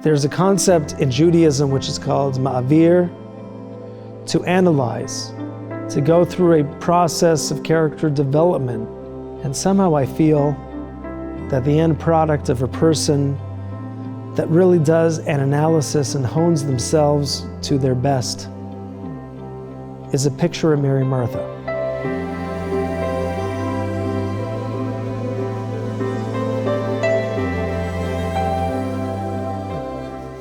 There's a concept in Judaism which is called ma'avir, to analyze, to go through a process of character development. And somehow I feel that the end product of a person that really does an analysis and hones themselves to their best is a picture of Mary Martha.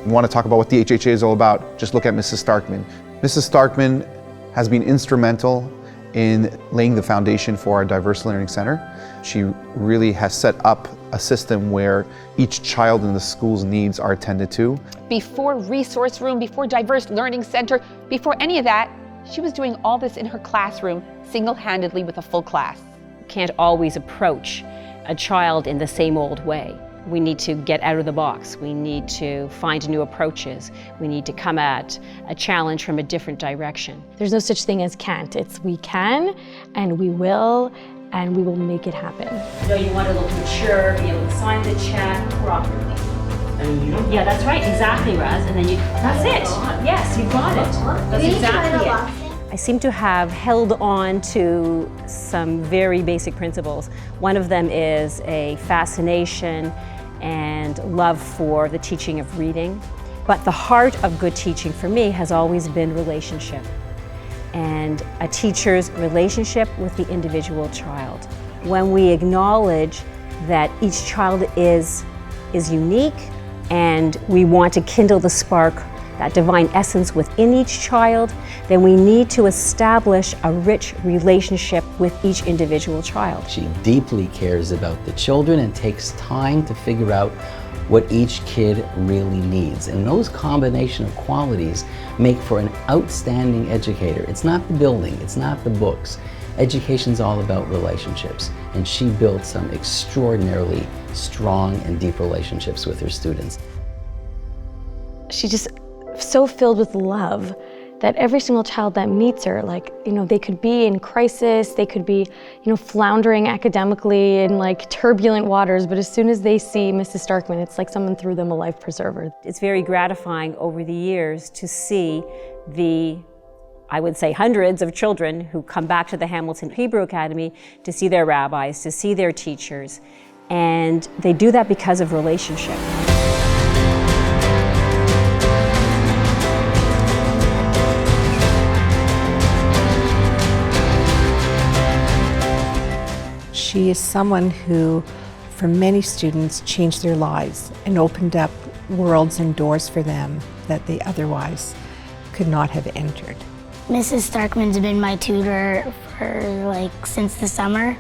You want to talk about what the HHA is all about, just look at Mrs. Starkman. Mrs. Starkman has been instrumental in laying the foundation for our Diverse Learning Center. She really has set up a system where each child in the school's needs are attended to. Before resource room, before Diverse Learning Center, before any of that, she was doing all this in her classroom, single-handedly with a full class. You can't always approach a child in the same old way. We need to get out of the box. We need to find new approaches. We need to come at a challenge from a different direction. There's no such thing as can't. It's we can, and we will make it happen. You want to look mature, be able to sign the check properly. Yeah, that's right, exactly, Raz. And then that's it. Yes, you got it. That's exactly it. I seem to have held on to some very basic principles. One of them is a fascination and love for the teaching of reading. But the heart of good teaching for me has always been relationship, and a teacher's relationship with the individual child. When we acknowledge that each child is unique, and we want to kindle the spark, that divine essence within each child, then we need to establish a rich relationship with each individual child. She deeply cares about the children and takes time to figure out what each kid really needs. And those combination of qualities make for an outstanding educator. It's not the building, it's not the books. Education's all about relationships, and she built some extraordinarily strong and deep relationships with her students. She's just so filled with love that every single child that meets her, they could be in crisis, they could be, floundering academically in turbulent waters, but as soon as they see Mrs. Starkman, it's like someone threw them a life preserver. It's very gratifying over the years to see I would say hundreds of children who come back to the Hamilton Hebrew Academy to see their rabbis, to see their teachers, and they do that because of relationship. She is someone who, for many students, changed their lives and opened up worlds and doors for them that they otherwise could not have entered. Mrs. Starkman's been my tutor for since the summer,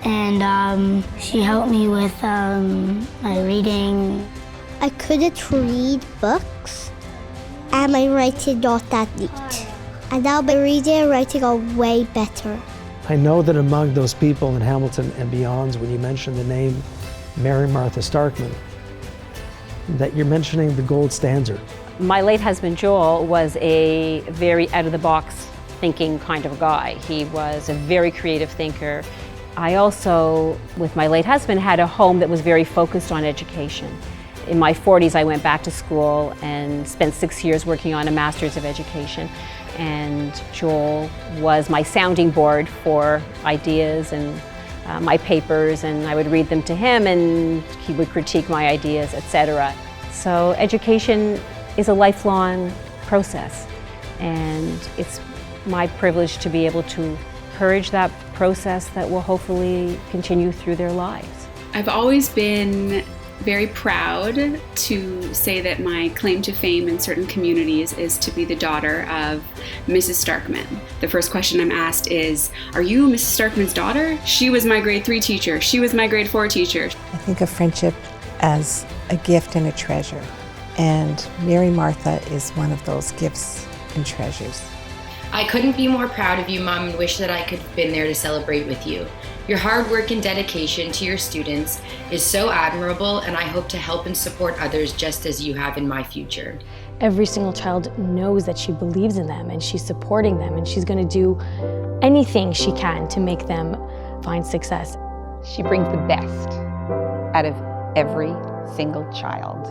and she helped me with my reading. I couldn't read books, and my writing not that neat. And now my reading and writing are way better. I know that among those people in Hamilton and beyond, when you mention the name Mary Martha Starkman, that you're mentioning the gold standard. My late husband Joel was a very out-of-the-box thinking kind of guy. He was a very creative thinker. I also, with my late husband, had a home that was very focused on education. In my 40s, I went back to school and spent 6 years working on a Master's of Education. And Joel was my sounding board for ideas and my papers, and I would read them to him and he would critique my ideas, etc. So education is a lifelong process, and it's my privilege to be able to encourage that process that will hopefully continue through their lives. I've always been very proud to say that my claim to fame in certain communities is to be the daughter of Mrs. Starkman. The first question I'm asked is, are you Mrs. Starkman's daughter? She was my grade 3 teacher. She was my grade 4 teacher. I think of friendship as a gift and a treasure, and Mary Martha is one of those gifts and treasures. I couldn't be more proud of you, Mom, and wish that I could have been there to celebrate with you. Your hard work and dedication to your students is so admirable, and I hope to help and support others just as you have in my future. Every single child knows that she believes in them and she's supporting them, and she's going to do anything she can to make them find success. She brings the best out of every single child.